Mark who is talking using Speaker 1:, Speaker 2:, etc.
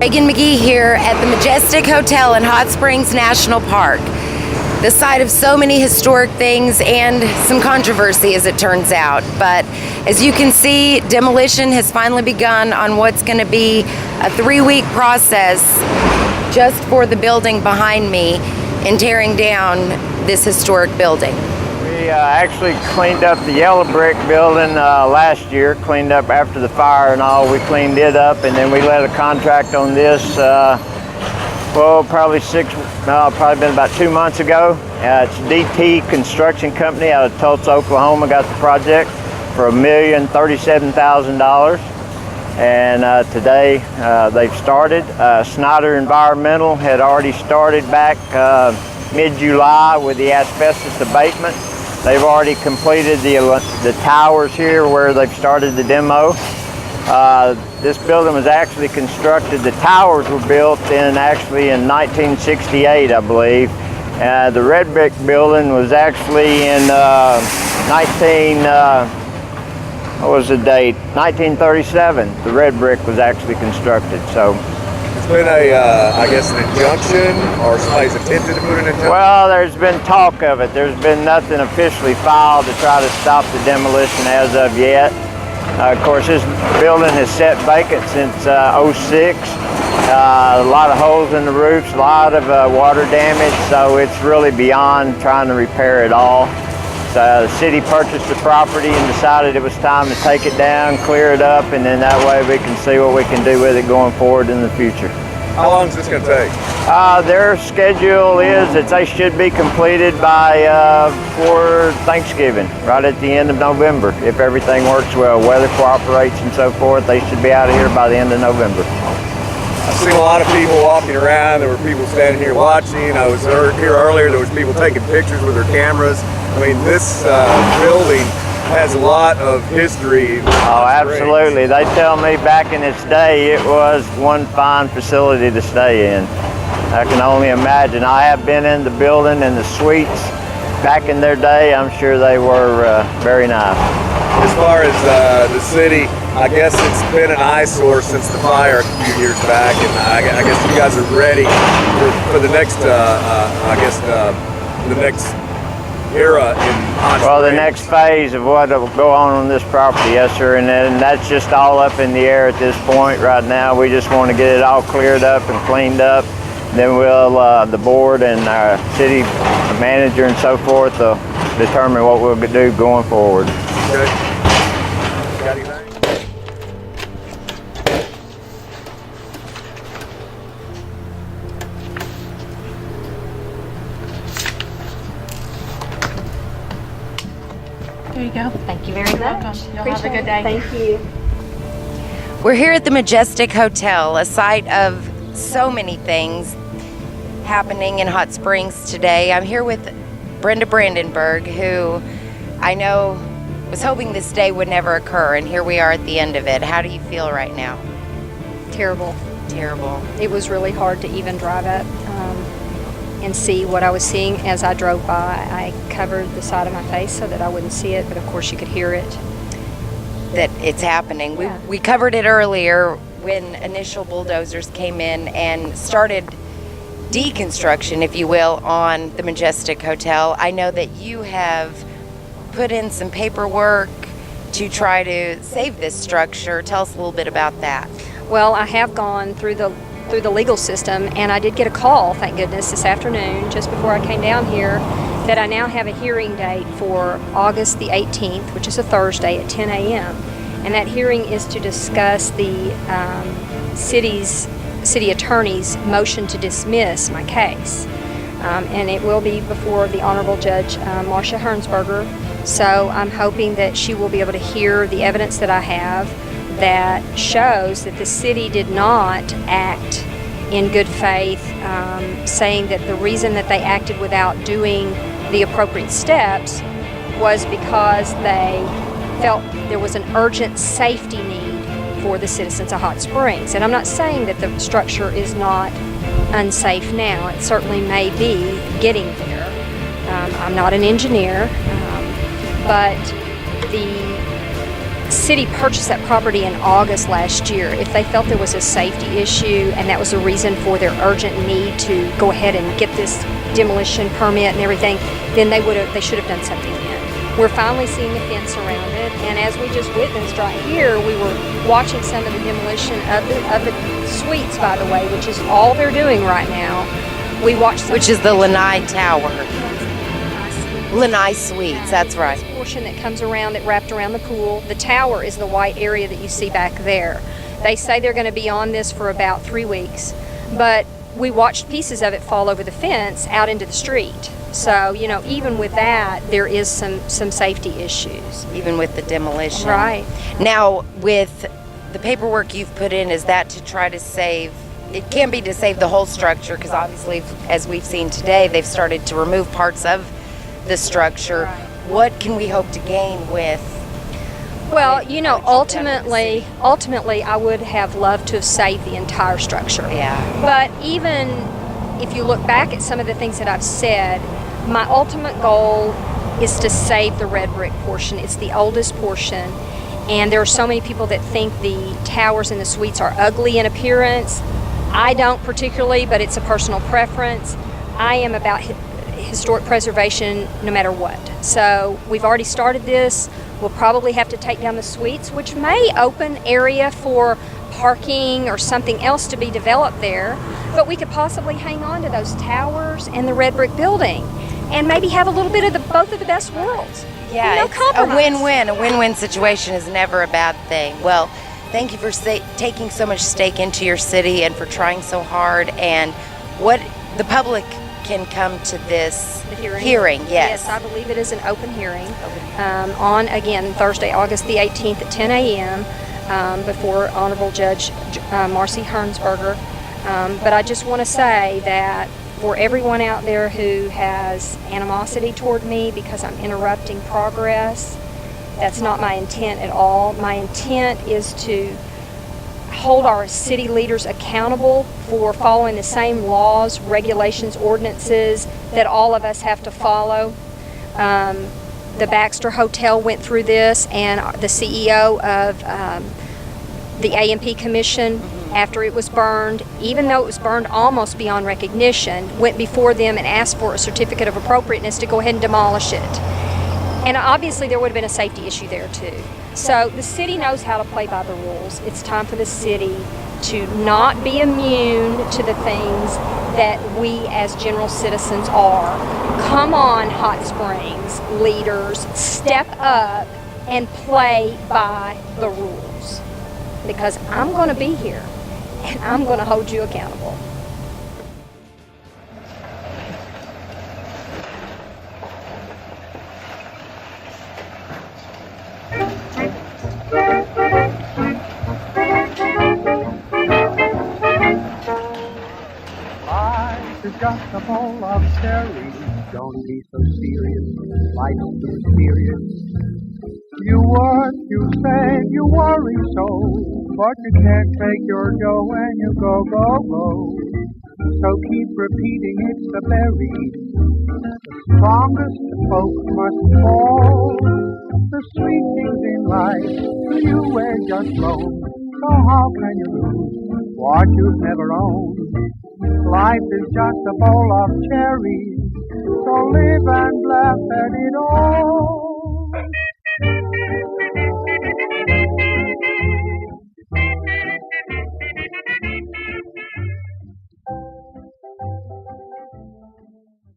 Speaker 1: Megan McGee here at the Majestic Hotel in Hot Springs National Park, the site of so many historic things and some controversy as it turns out. But as you can see, demolition has finally begun on what's going to be a 3-week process just for the building behind me in tearing down this historic building.
Speaker 2: We actually cleaned up the yellow brick building last year, cleaned up after the fire and all. We cleaned it up, and then we let a contract on this, probably been about 2 months ago. It's DT Construction Company out of Tulsa, Oklahoma, got the project for $1,037,000. And today they've started. Snyder Environmental had already started back mid-July with the asbestos abatement. They've already completed the towers here where they've started the demo. This building was actually constructed, the towers were built in 1968, I believe. The red brick building was actually in 1937. The red brick was actually constructed. So
Speaker 3: it's been I guess an injunction, or somebody's attempted to put an injunction?
Speaker 2: Well, there's been talk of it. There's been nothing officially filed to try to stop the demolition as of yet. Of course, this building has sat vacant since '06. A lot of holes in the roofs, a lot of water damage, so it's really beyond trying to repair it all. So the city purchased the property and decided it was time to take it down, clear it up, and then that way we can see what we can do with it going forward in the future.
Speaker 3: How long is this going to take?
Speaker 2: Their schedule is that they should be completed by for Thanksgiving, right at the end of November. If everything works well, weather cooperates and so forth, they should be out of here by the end of November.
Speaker 3: I've seen a lot of people walking around. There were people standing here watching. I was here earlier. There was people taking pictures with their cameras. I mean, this building has a lot of history.
Speaker 2: Oh, absolutely. They tell me back in its day it was one fine facility to stay in. I can only imagine. I have been in the building and the suites back in their day. I'm sure they were very nice.
Speaker 3: As far as the city, I guess it's been an eyesore since the fire a few years back, and I guess you guys are ready for the next, the next era in Hot Springs.
Speaker 2: Well, the next phase of what will go on this property, yes, sir, and then that's just all up in the air at this point right now. We just want to get it all cleared up and cleaned up. Then we'll, the board and our city manager and so forth will determine what we'll do going forward.
Speaker 3: Okay. Got anything?
Speaker 4: There you go.
Speaker 5: Thank you very much.
Speaker 4: Welcome. You'll have a good day.
Speaker 5: Thank you.
Speaker 1: We're here at the Majestic Hotel, a site of so many things happening in Hot Springs today. I'm here with Brenda Brandenburg, who I know was hoping this day would never occur, and here we are at the end of it. How do you feel right now?
Speaker 5: Terrible.
Speaker 1: Terrible.
Speaker 5: It was really hard to even drive up and see what I was seeing as I drove by. I covered the side of my face so that I wouldn't see it, but of course you could hear it.
Speaker 1: That it's happening.
Speaker 5: Yeah.
Speaker 1: We covered it earlier when initial bulldozers came in and started deconstruction, if you will, on the Majestic Hotel. I know that you have put in some paperwork to try to save this structure. Tell us a little bit about that.
Speaker 5: Well, I have gone through the legal system, and I did get a call, thank goodness, this afternoon, just before I came down here, that I now have a hearing date for August the 18th, which is a Thursday at 10 a.m. And that hearing is to discuss the city attorney's motion to dismiss my case. And it will be before the Honorable Judge Marcia Hernsberger. So I'm hoping that she will be able to hear the evidence that I have that shows that the city did not act in good faith, saying that the reason that they acted without doing the appropriate steps was because they felt there was an urgent safety need for the citizens of Hot Springs. And I'm not saying that the structure is not unsafe now. It certainly may be getting there. I'm not an engineer, but the city purchased that property in August last year. If they felt there was a safety issue and that was the reason for their urgent need to go ahead and get this demolition permit and everything, then they should have done something then. We're finally seeing the fence around it, and as we just witnessed right here, we were watching some of the demolition of the suites, by the way, which is all they're doing right now. We watched
Speaker 1: Which is the Lanai Tower. Lanai Suites, that's right.
Speaker 5: This portion that comes around, that wrapped around the pool. The tower is the white area that you see back there. They say they're going to be on this for about 3 weeks, but we watched pieces of it fall over the fence out into the street. So, you know, even with that, there is some safety issues.
Speaker 1: Even with the demolition.
Speaker 5: Right.
Speaker 1: Now, with the paperwork you've put in, is that to try to save, it can't be to save the whole structure, because obviously, as we've seen today, they've started to remove parts of the structure.
Speaker 5: Right.
Speaker 1: What can we hope to gain with?
Speaker 5: Well, you know, ultimately, I would have loved to have saved the entire structure.
Speaker 1: Yeah.
Speaker 5: But even if you look back at some of the things that I've said, my ultimate goal is to save the red brick portion. It's the oldest portion, and there are so many people that think the towers and the suites are ugly in appearance. I don't particularly, but it's a personal preference. I am about historic preservation no matter what. So we've already started this. We'll probably have to take down the suites, which may open area for parking or something else to be developed there, but we could possibly hang on to those towers and the red brick building and maybe have a little bit of both of the best worlds.
Speaker 1: Yeah,
Speaker 5: no
Speaker 1: it's
Speaker 5: compromise.
Speaker 1: a win-win. A win-win situation is never a bad thing. Well, thank you for taking so much stake into your city and for trying so hard. And what the public can come to this
Speaker 5: The hearing.
Speaker 1: Yes.
Speaker 5: Yes, I believe it is an open hearing on, again, Thursday, August the 18th at 10 a.m. Before Honorable Judge Marcy Hernsberger. But I just want to say that for everyone out there who has animosity toward me because I'm interrupting progress, that's not my intent at all. My intent is to hold our city leaders accountable for following the same laws, regulations, ordinances that all of us have to follow. The Baxter Hotel went through this, and the CEO of the A&P Commission, after it was burned, even though it was burned almost beyond recognition, went before them and asked for a certificate of appropriateness to go ahead and demolish it. And obviously there would have been a safety issue there too. So the city knows how to play by the rules. It's time for the city to not be immune to the things that we as general citizens are. Come on, Hot Springs leaders, step up and play by the rules. Because I'm going to be here and I'm going to hold you accountable.
Speaker 4: Life is just a bowl of cherries. Don't be so serious. Life's too serious. You work, you save, you worry so, but you can't take your dough when you go, go, go. So keep repeating it's the berries. The strongest folk must fall. The sweet things in life you were just loan. So how can you lose what you've never owned? Life is just a bowl of cherries, so live and laugh at it all.